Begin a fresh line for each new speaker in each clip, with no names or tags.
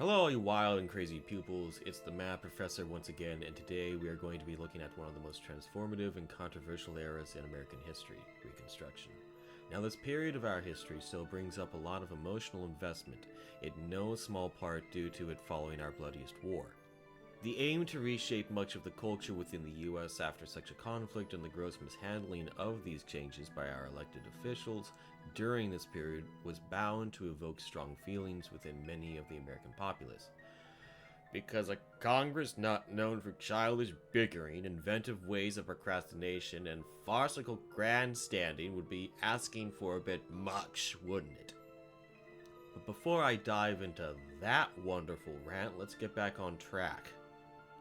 Hello, you wild and crazy pupils. It's the Math Professor once again, and today we are going to be looking at one of the most transformative and controversial eras in American history, Reconstruction. Now, this period of our history still brings up a lot of emotional investment, in no small part due to it following our bloodiest war. The aim to reshape much of the culture within the US after such a conflict and the gross mishandling of these changes by our elected officials during this period was bound to evoke strong feelings within many of the American populace. Because a Congress not known for childish bickering, inventive ways of procrastination, and farcical grandstanding would be asking for a bit much, wouldn't it? But before I dive into that wonderful rant, let's get back on track.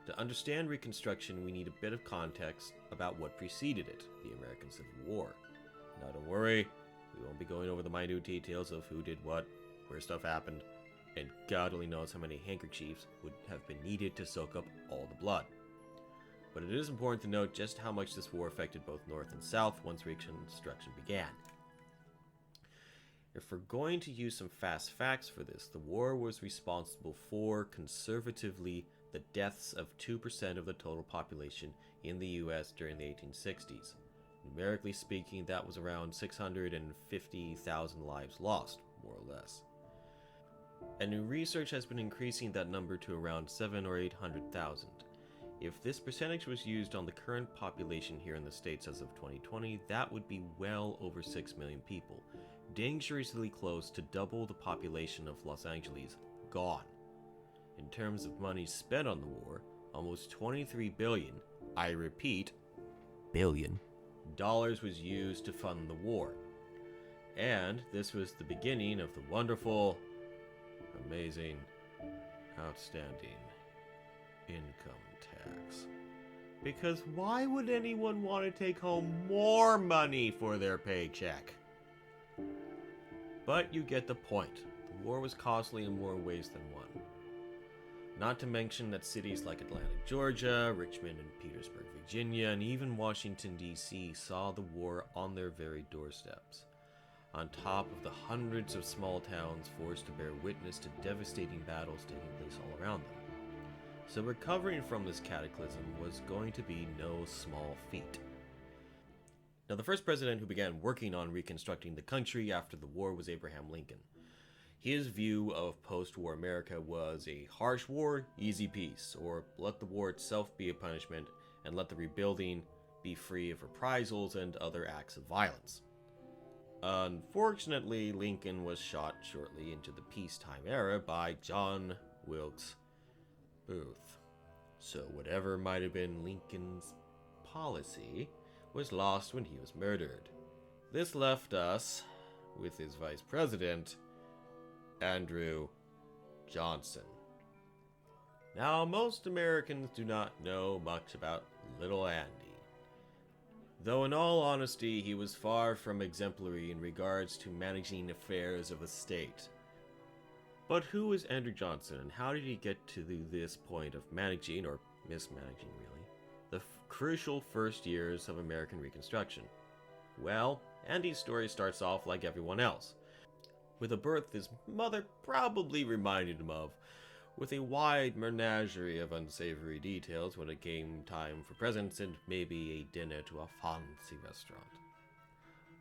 To understand Reconstruction, we need a bit of context about what preceded it, the American Civil War. Now don't worry, we won't be going over the minute details of who did what, where stuff happened, and God only knows how many handkerchiefs would have been needed to soak up all the blood. But it is important to note just how much this war affected both North and South once Reconstruction began. If we're going to use some fast facts for this, the war was responsible for, conservatively, the deaths of 2% of the total population in the US during the 1860s. Numerically speaking, that was around 650,000 lives lost, more or less. And new research has been increasing that number to around 700,000 or 800,000. If this percentage was used on the current population here in the States as of 2020, that would be well over 6 million people, dangerously close to double the population of Los Angeles, gone. In terms of money spent on the war, almost 23 billion, I repeat, billion, dollars was used to fund the war. And this was the beginning of the wonderful, amazing, outstanding income tax. Because why would anyone want to take home more money for their paycheck? But you get the point. The war was costly in more ways than one. Not to mention that cities like Atlanta, Georgia, Richmond and Petersburg, Virginia, and even Washington, D.C. saw the war on their very doorsteps, on top of the hundreds of small towns forced to bear witness to devastating battles taking place all around them. So recovering from this cataclysm was going to be no small feat. Now, the first president who began working on reconstructing the country after the war was Abraham Lincoln. His view of post-war America was a harsh war, easy peace, or let the war itself be a punishment and let the rebuilding be free of reprisals and other acts of violence. Unfortunately, Lincoln was shot shortly into the peacetime era by John Wilkes Booth. So whatever might have been Lincoln's policy was lost when he was murdered. This left us with his vice president, Andrew Johnson. Now, most Americans do not know much about little Andy. Though in all honesty, he was far from exemplary in regards to managing affairs of the state. But who was Andrew Johnson, and how did he get to this point of managing, or mismanaging really, the crucial first years of American Reconstruction? Well, Andy's story starts off like everyone else, with a birth his mother probably reminded him of, with a wide menagerie of unsavory details when it came time for presents and maybe a dinner to a fancy restaurant.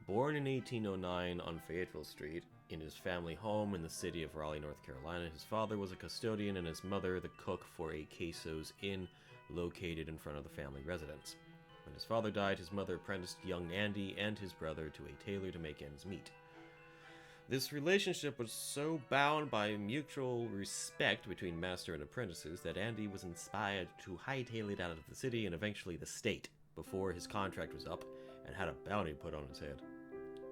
Born in 1809 on Fayetteville Street, in his family home in the city of Raleigh, North Carolina, his father was a custodian and his mother the cook for a Queso's Inn located in front of the family residence. When his father died, his mother apprenticed young Andy and his brother to a tailor to make ends meet. This relationship was so bound by mutual respect between master and apprentices that Andy was inspired to hightail it out of the city and eventually the state before his contract was up and had a bounty put on his head.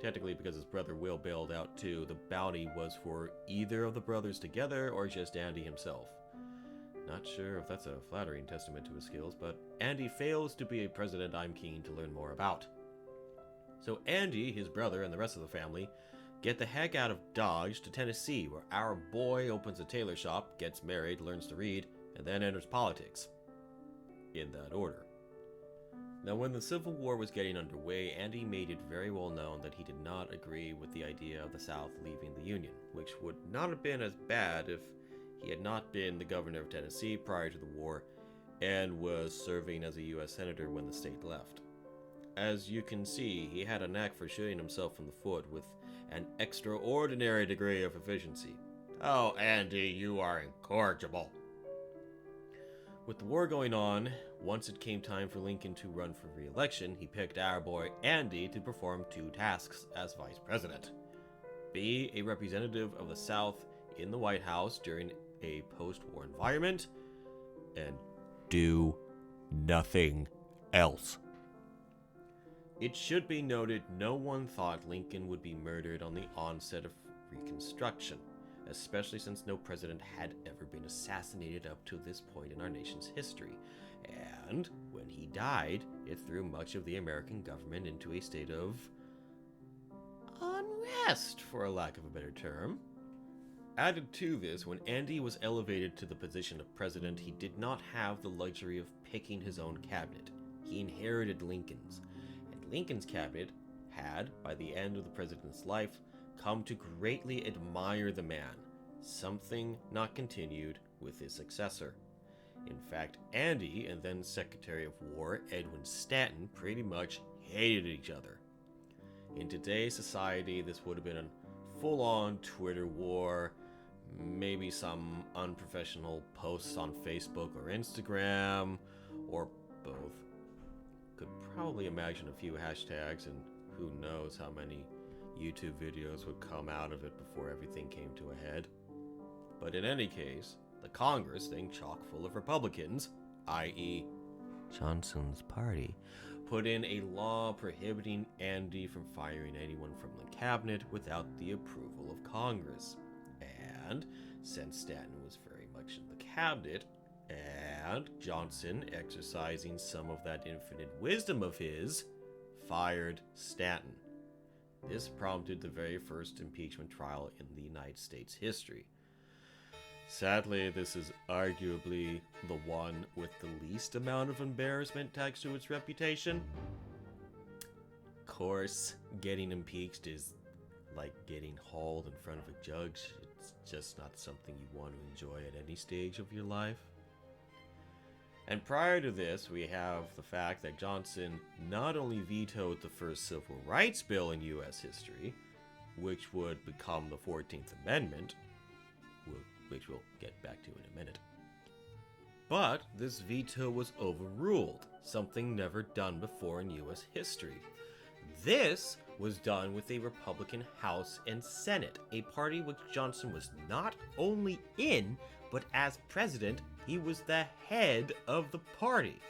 Technically, because his brother Will bailed out too, the bounty was for either of the brothers together or just Andy himself. Not sure if that's a flattering testament to his skills, but Andy fails to be a president I'm keen to learn more about. So Andy, his brother, and the rest of the family get the heck out of Dodge to Tennessee, where our boy opens a tailor shop, gets married, learns to read, and then enters politics. In that order. Now, when the Civil War was getting underway, Andy made it very well known that he did not agree with the idea of the South leaving the Union, which would not have been as bad if He had not been the governor of Tennessee prior to the war and was serving as a U.S. Senator when the state left. As you can see, he had a knack for shooting himself in the foot with an extraordinary degree of efficiency. Oh, Andy, you are incorrigible. With the war going on, once it came time for Lincoln to run for re-election, he picked our boy Andy to perform two tasks as vice president. Be a representative of the South in the White House during a post-war environment, and do nothing else. It should be noted no one thought Lincoln would be murdered on the onset of Reconstruction, especially since no president had ever been assassinated up to this point in our nation's history. And when he died, it threw much of the American government into a state of unrest, for a lack of a better term. Added to this, when Andy was elevated to the position of president, he did not have the luxury of picking his own cabinet. He inherited Lincoln's, and Lincoln's cabinet had, by the end of the president's life, come to greatly admire the man, something not continued with his successor. In fact, Andy and then Secretary of War Edwin Stanton pretty much hated each other. In today's society, this would have been a full-on Twitter war, maybe some unprofessional posts on Facebook or Instagram, or both. Could probably imagine a few hashtags, and who knows how many YouTube videos would come out of it before everything came to a head. But in any case, the Congress, thing chock full of Republicans, i.e. Johnson's party, put in a law prohibiting Andy from firing anyone from the cabinet without the approval of Congress. And since Stanton was very much in the cabinet, and Johnson, exercising some of that infinite wisdom of his, fired Stanton. This prompted the very first impeachment trial in the United States history. Sadly, this is arguably the one with the least amount of embarrassment tagged to its reputation. Of course, getting impeached is like getting hauled in front of a judge. It's just not something you want to enjoy at any stage of your life. And prior to this, we have the fact that Johnson not only vetoed the first civil rights bill in U.S. history, which would become the 14th Amendment, which we'll get back to in a minute, but this veto was overruled, something never done before in U.S. history. This was done with a Republican House and Senate, a party which Johnson was not only in, but as president, he was the head of the party.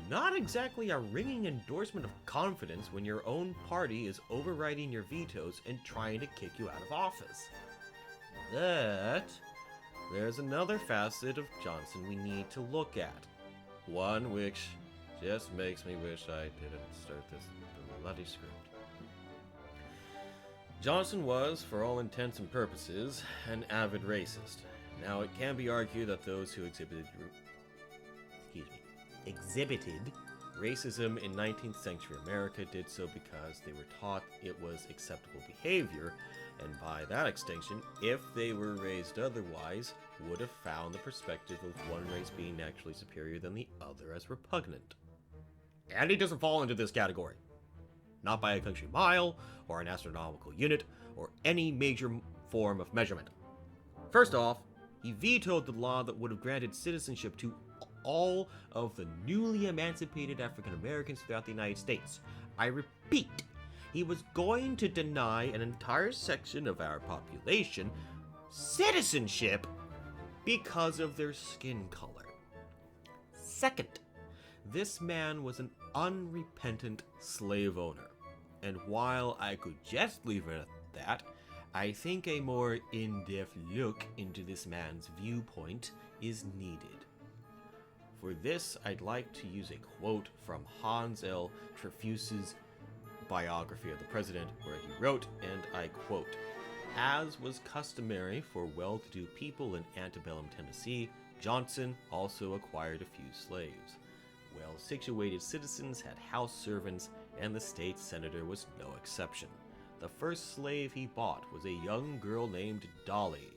Not exactly a ringing endorsement of confidence when your own party is overriding your vetoes and trying to kick you out of office. But there's another facet of Johnson we need to look at. One which just makes me wish I didn't start this bloody script. Johnson was, for all intents and purposes, an avid racist. Now, it can be argued that those who exhibited racism in 19th century America did so because they were taught it was acceptable behavior, and by that extension, if they were raised otherwise, would have found the perspective of one race being naturally superior than the other as repugnant. And he doesn't fall into this category. Not by a country mile, or an astronomical unit, or any major form of measurement. First off, he vetoed the law that would have granted citizenship to all of the newly emancipated African Americans throughout the United States. I repeat, he was going to deny an entire section of our population citizenship because of their skin color. Second, this man was an unrepentant slave owner, and while I could just leave it at that, I think a more in-depth look into this man's viewpoint is needed. For this, I'd like to use a quote from Hans L. Trefusis' biography of the president, where he wrote, and I quote, "As was customary for well-to-do people in antebellum Tennessee, Johnson also acquired a few slaves. Well-situated citizens had house servants, and the state senator was no exception. The first slave he bought was a young girl named Dolly.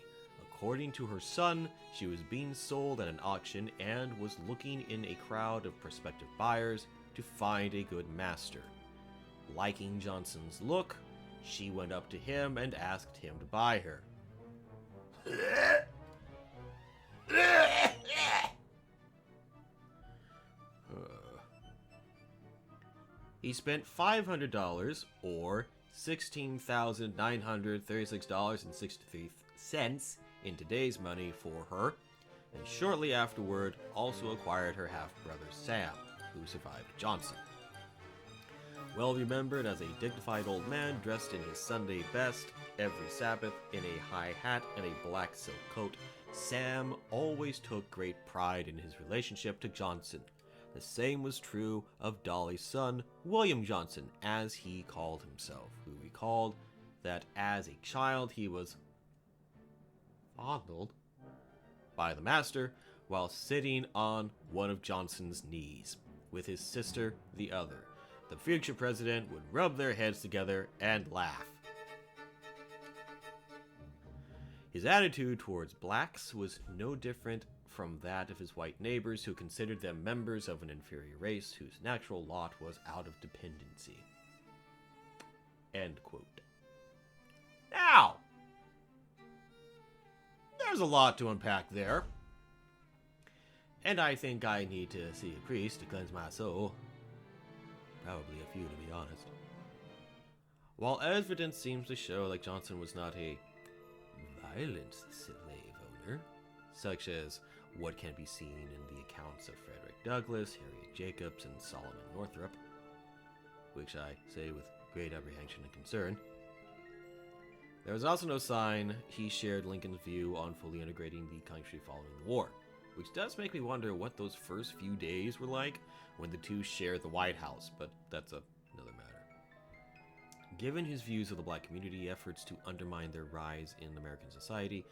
According to her son, she was being sold at an auction and was looking in a crowd of prospective buyers to find a good master. Liking Johnson's look, she went up to him and asked him to buy her. He spent $500, or $16,936.63 in today's money for her, and shortly afterward also acquired her half-brother Sam, who survived Johnson. Well remembered as a dignified old man dressed in his Sunday best every Sabbath in a high hat and a black silk coat, Sam always took great pride in his relationship to Johnson. The same was true of Dolly's son, William Johnson, as he called himself, who recalled that as a child he was fondled by the master while sitting on one of Johnson's knees, with his sister the other. The future president would rub their heads together and laugh. His attitude towards blacks was no different from that of his white neighbors, who considered them members of an inferior race whose natural lot was out of dependency. End quote. Now, there's a lot to unpack there, and I think I need to see a priest to cleanse my soul. Probably a few, to be honest. While evidence seems to show that Johnson was not a violent slave owner, such as what can be seen in the accounts of Frederick Douglass, Harriet Jacobs, and Solomon Northup, which I say with great apprehension and concern, there was also no sign he shared Lincoln's view on fully integrating the country following the war, which does make me wonder what those first few days were like when the two shared the White House, but that's another matter. Given his views of the black community, efforts to undermine their rise in American society,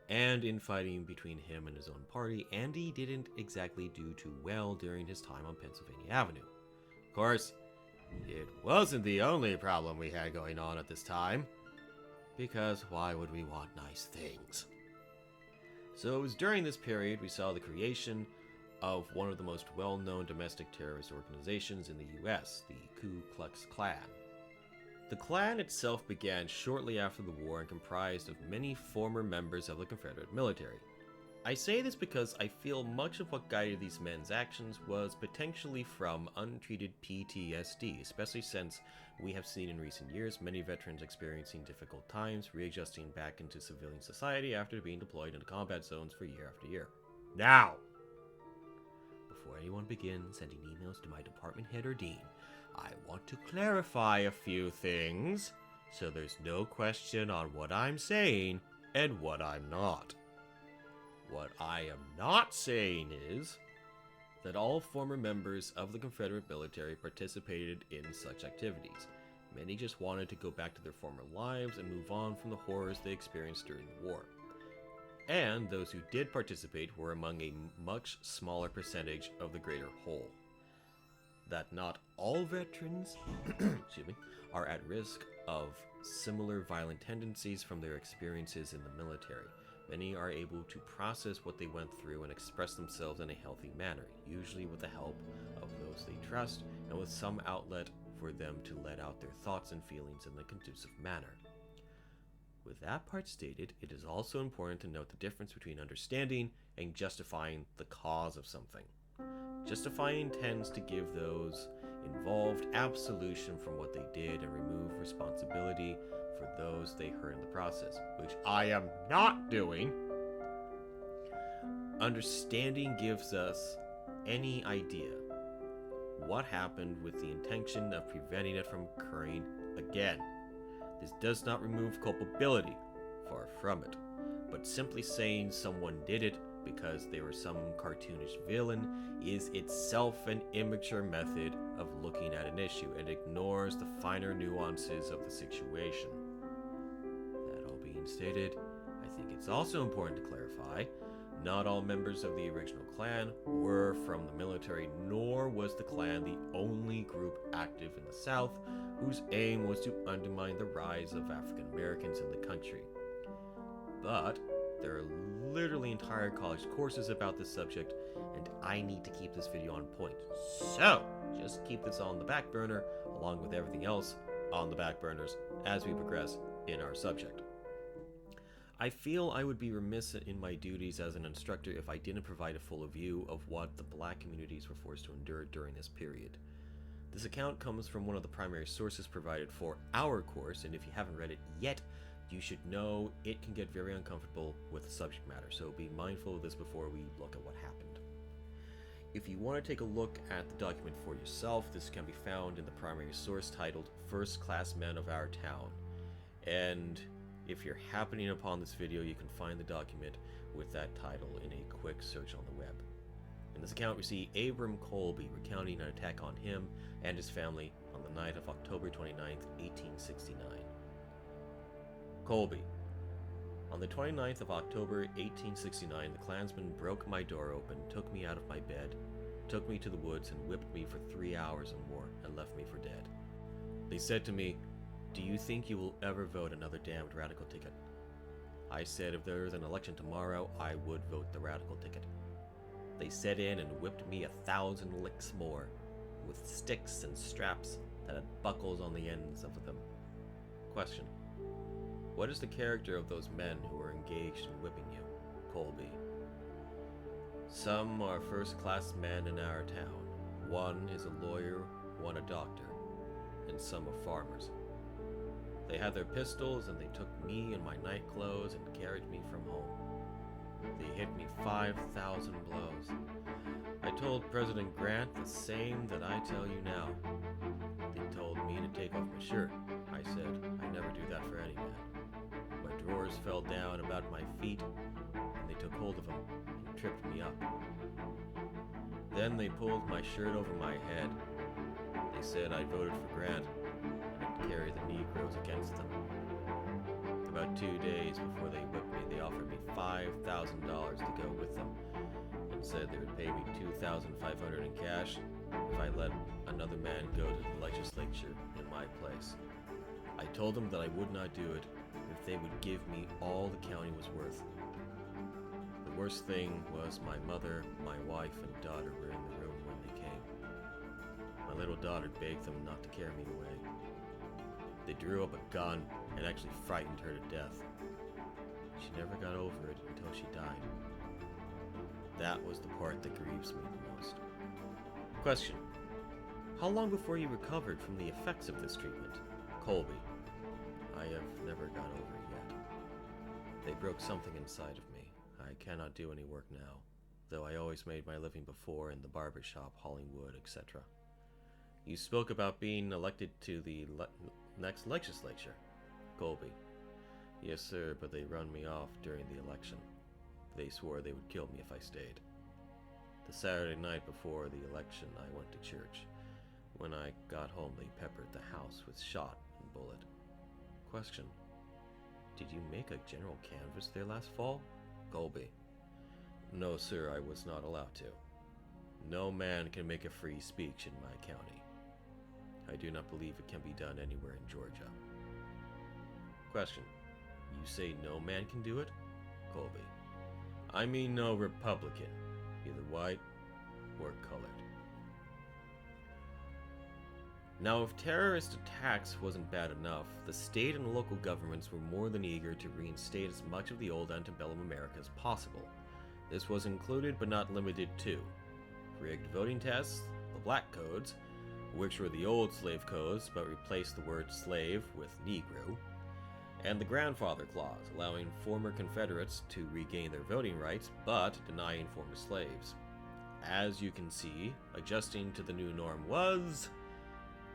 and infighting between him and his own party, Andy didn't exactly do too well during his time on Pennsylvania Avenue. Of course, it wasn't the only problem we had going on at this time, because why would we want nice things? So it was during this period we saw the creation of one of the most well-known domestic terrorist organizations in the U.S., the Ku Klux Klan. The Klan itself began shortly after the war and comprised of many former members of the Confederate military. I say this because I feel much of what guided these men's actions was potentially from untreated PTSD, especially since we have seen in recent years many veterans experiencing difficult times readjusting back into civilian society after being deployed into combat zones for year after year. Now, before anyone begins sending emails to my department head or dean, I want to clarify a few things, so there's no question on what I'm saying and what I'm not. What I am not saying is that all former members of the Confederate military participated in such activities. Many just wanted to go back to their former lives and move on from the horrors they experienced during the war. And those who did participate were among a much smaller percentage of the greater whole. That not all veterans are at risk of similar violent tendencies from their experiences in the military. Many are able to process what they went through and express themselves in a healthy manner, usually with the help of those they trust and with some outlet for them to let out their thoughts and feelings in a conducive manner. With that part stated, it is also important to note the difference between understanding and justifying the cause of something. Justifying tends to give those involved absolution from what they did and remove responsibility for those they hurt in the process, which I am not doing. Understanding gives us any idea what happened with the intention of preventing it from occurring again. This does not remove culpability, far from it, but simply saying someone did it because they were some cartoonish villain is itself an immature method of looking at an issue and ignores the finer nuances of the situation. That all being stated, I think it's also important to clarify, not all members of the original Klan were from the military, nor was the Klan the only group active in the South whose aim was to undermine the rise of African Americans in the country. But There are literally entire college courses about this subject, and I need to keep this video on point. So, just keep this on the back burner, along with everything else on the back burners as we progress in our subject. I feel I would be remiss in my duties as an instructor if I didn't provide a full view of what the black communities were forced to endure during this period. This account comes from one of the primary sources provided for our course, and if you haven't read it yet, you should know it can get very uncomfortable with the subject matter, so be mindful of this before we look at what happened. If you want to take a look at the document for yourself, this can be found in the primary source titled First Class Men of Our Town. And if you're happening upon this video, you can find the document with that title in a quick search on the web. In this account, we see Abram Colby recounting an attack on him and his family on the night of October 29th, 1869. Colby. On the 29th of October, 1869, the Klansmen broke my door open, took me out of my bed, took me to the woods, and whipped me for 3 hours and more, and left me for dead. They said to me, "Do you think you will ever vote another damned radical ticket?" I said if there was an election tomorrow, I would vote the radical ticket. They set in and whipped me 1,000 licks more, with sticks and straps that had buckles on the ends of them. Question. What is the character of those men who were engaged in whipping you? Colby. Some are first-class men in our town. One is a lawyer, one a doctor, and some are farmers. They had their pistols, and they took me and my night clothes and carried me from home. They hit me 5,000 blows. I told President Grant the same that I tell you now. They told me to take off my shirt. I said, I never do that for any man. My drawers fell down about my feet, and they took hold of them and tripped me up. Then they pulled my shirt over my head. They said I voted for Grant and carry the Negroes against them. About 2 days before they whipped me, they offered me $5,000 to go with them and said they would pay me $2,500 in cash if I let another man go to the legislature in my place. I told them that I would not do it if they would give me all the county was worth. The worst thing was my mother, my wife, and daughter were in the room when they came. My little daughter begged them not to carry me away. They drew up a gun and actually frightened her to death. She never got over it until she died. That was the part that grieves me the most. Question. How long before you recovered from the effects of this treatment? Colby. I have never got over it yet. They broke something inside of me. I cannot do any work now, though I always made my living before in the barber shop, hauling wood, etc. You spoke about being elected to the next legislature. Colby. Yes, sir, but they run me off during the election. They swore they would kill me if I stayed. The Saturday night before the election, I went to church. When I got home, they peppered the house with shot and bullet. Question. Did you make a general canvass there last fall? Colby. No, sir, I was not allowed to. No man can make a free speech in my county. I do not believe it can be done anywhere in Georgia. Question. You say no man can do it? Colby. I mean no Republican, either white or colored. Now, if terrorist attacks wasn't bad enough, the state and local governments were more than eager to reinstate as much of the old antebellum America as possible. This was included but not limited to rigged voting tests, the Black Codes, which were the old slave codes but replaced the word slave with Negro, and the Grandfather Clause, allowing former Confederates to regain their voting rights but denying former slaves. As you can see, adjusting to the new norm was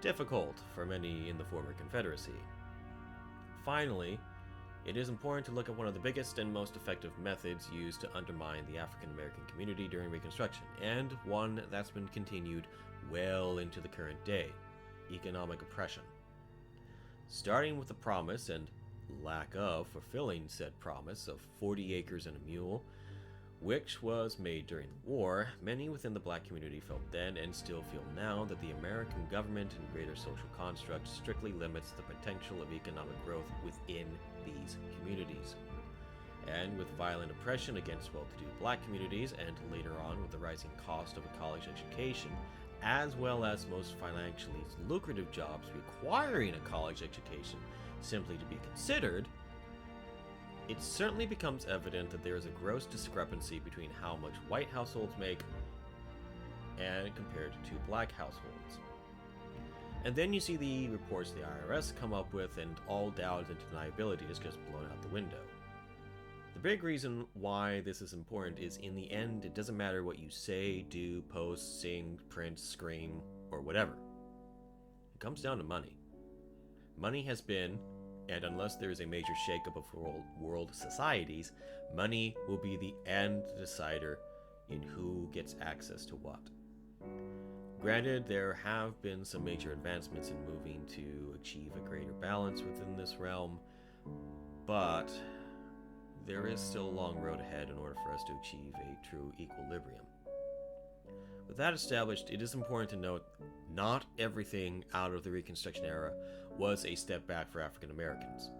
difficult for many in the former Confederacy. Finally, it is important to look at one of the biggest and most effective methods used to undermine the African American community during Reconstruction, and one that's been continued well into the current day: economic oppression. Starting with the promise and lack of fulfilling said promise of 40 acres and a mule, which was made during the war, many within the black community felt then and still feel now that the American government and greater social construct strictly limits the potential of economic growth within these communities. And with violent oppression against well-to-do black communities, and later on with the rising cost of a college education, as well as most financially lucrative jobs requiring a college education simply to be considered, it certainly becomes evident that there is a gross discrepancy between how much white households make and compared to black households. And then you see the reports the IRS come up with, and all doubt and deniability is just blown out the window. The big reason why this is important is, in the end, it doesn't matter what you say, do, post, sing, print, scream, or whatever. It comes down to money. Money has been, and unless there is a major shakeup of world societies, money will be the end decider in who gets access to what. Granted, there have been some major advancements in moving to achieve a greater balance within this realm, but there is still a long road ahead in order for us to achieve a true equilibrium. With that established, it is important to note not everything out of the Reconstruction era was a step back for African Americans.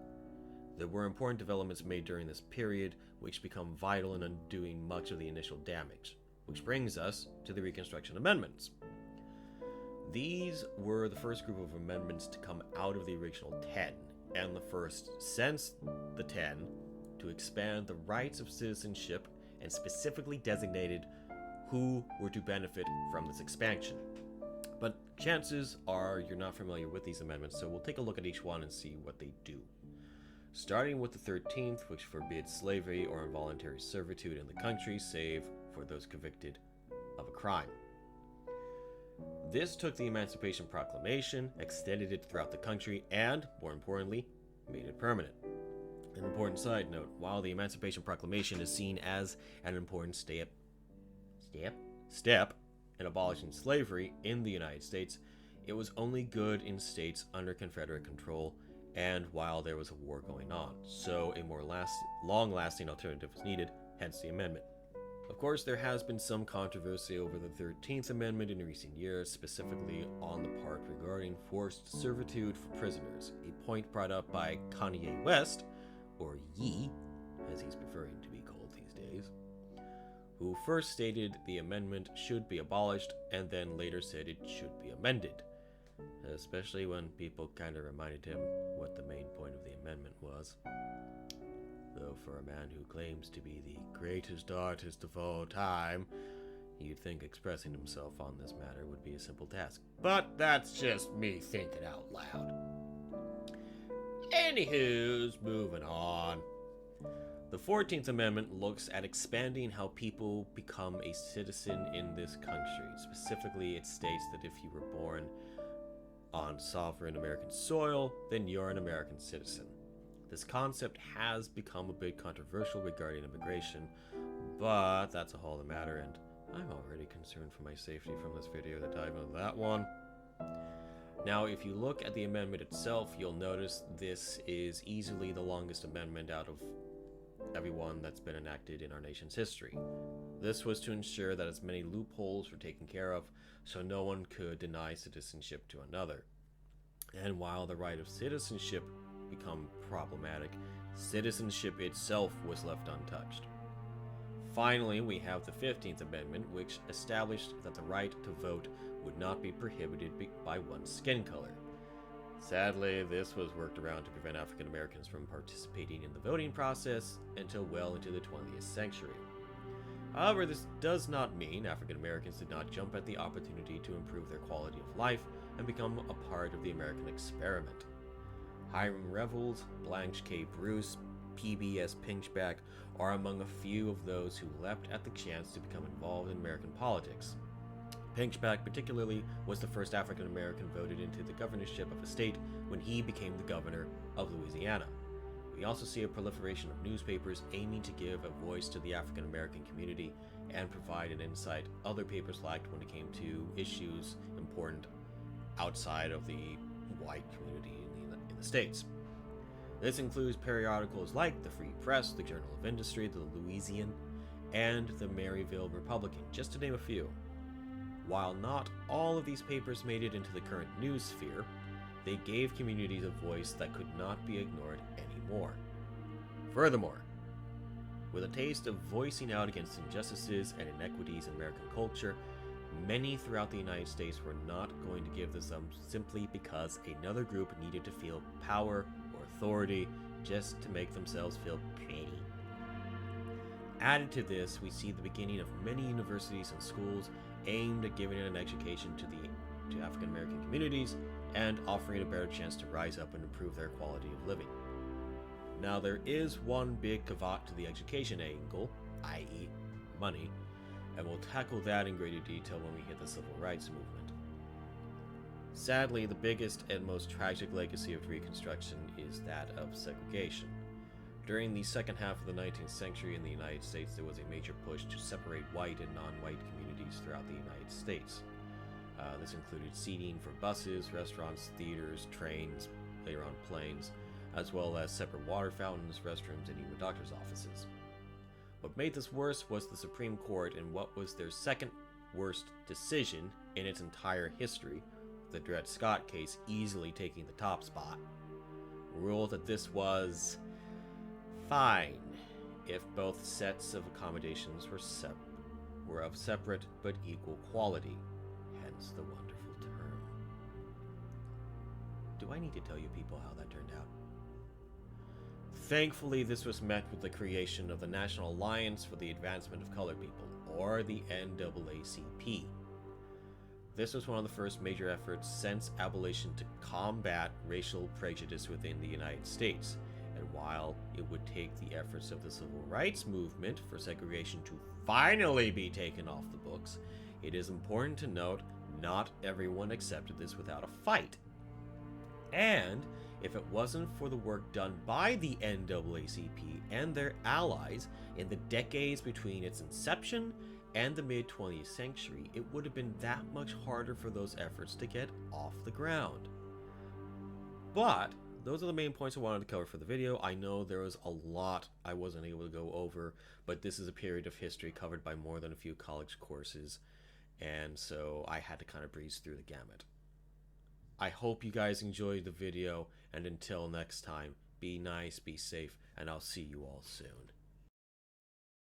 There were important developments made during this period which become vital in undoing much of the initial damage, which brings us to the Reconstruction Amendments. These were the first group of amendments to come out of the original 10, and the first since the 10 to expand the rights of citizenship and specifically designated who were to benefit from this expansion. But chances are you're not familiar with these amendments, so we'll take a look at each one and see what they do. Starting with the 13th, which forbids slavery or involuntary servitude in the country, save for those convicted of a crime. This took the Emancipation Proclamation, extended it throughout the country, and, more importantly, made it permanent. An important side note, while the Emancipation Proclamation is seen as an important step in abolishing slavery in the United States, it was only good in states under Confederate control and while there was a war going on, so a more long-lasting alternative was needed, hence the amendment. Of course, there has been some controversy over the 13th Amendment in recent years, specifically on the part regarding forced servitude for prisoners, a point brought up by Kanye West, or Ye, as he's preferring to be called these days, who first stated the amendment should be abolished and then later said it should be amended, especially when people kind of reminded him what the main point of the amendment was. Though for a man who claims to be the greatest artist of all time, you'd think expressing himself on this matter would be a simple task. But that's just me thinking out loud. Anywho's, moving on. The 14th Amendment looks at expanding how people become a citizen in this country. Specifically, it states that if you were born on sovereign American soil, then you're an American citizen. This concept has become a bit controversial regarding immigration, but that's a whole other matter, and I'm already concerned for my safety from this video to dive into that one. Now, if you look at the amendment itself, you'll notice this is easily the longest amendment out of everyone that's been enacted in our nation's history. This was to ensure that as many loopholes were taken care of, so no one could deny citizenship to another. And while the right of citizenship become problematic, citizenship itself was left untouched. Finally, we have the 15th Amendment, which established that the right to vote would not be prohibited by one's skin color. Sadly, this was worked around to prevent African Americans from participating in the voting process until well into the 20th century. However, this does not mean African Americans did not jump at the opportunity to improve their quality of life and become a part of the American experiment. Hiram Revels, Blanche K. Bruce, PBS Pinchback are among a few of those who leapt at the chance to become involved in American politics. Pinchback particularly was the first African American voted into the governorship of a state when he became the governor of Louisiana. We also see a proliferation of newspapers aiming to give a voice to the African American community and provide an insight other papers lacked when it came to issues important outside of the white community in the States. This includes periodicals like the Free Press, the Journal of Industry, the Louisian, and the Maryville Republican, just to name a few. While not all of these papers made it into the current news sphere, they gave communities a voice that could not be ignored anymore. Furthermore, With a taste of voicing out against injustices and inequities in American culture, many throughout the United States were not going to give this up simply because another group needed to feel power or authority just to make themselves feel pretty. Added to this, we see the beginning of many universities and schools aimed at giving an education to African American communities and offering a better chance to rise up and improve their quality of living. Now, there is one big caveat to the education angle, i.e., money, and we'll tackle that in greater detail when we hit the civil rights movement. Sadly, the biggest and most tragic legacy of Reconstruction is that of segregation. During the second half of the 19th century in the United States, there was a major push to separate white and non-white communities throughout the United States. This included seating for buses, restaurants, theaters, trains, later on planes, as well as separate water fountains, restrooms, and even doctor's offices. What made this worse was the Supreme Court in what was their second worst decision in its entire history, the Dred Scott case easily taking the top spot, ruled that this was fine if both sets of accommodations were of separate but equal quality, hence the wonderful term. Do I need to tell you people how that turned out? Thankfully, this was met with the creation of the National Alliance for the Advancement of Colored People, or the NAACP. This was one of the first major efforts since abolition to combat racial prejudice within the United States. And while it would take the efforts of the civil rights movement for segregation to finally be taken off the books, it is important to note not everyone accepted this without a fight. And if it wasn't for the work done by the NAACP and their allies in the decades between its inception and the mid-20th century, it would have been that much harder for those efforts to get off the ground. But those are the main points I wanted to cover for the video. I know there was a lot I wasn't able to go over, but this is a period of history covered by more than a few college courses, and so I had to kind of breeze through the gamut. I hope you guys enjoyed the video, and until next time, be nice, be safe, and I'll see you all soon.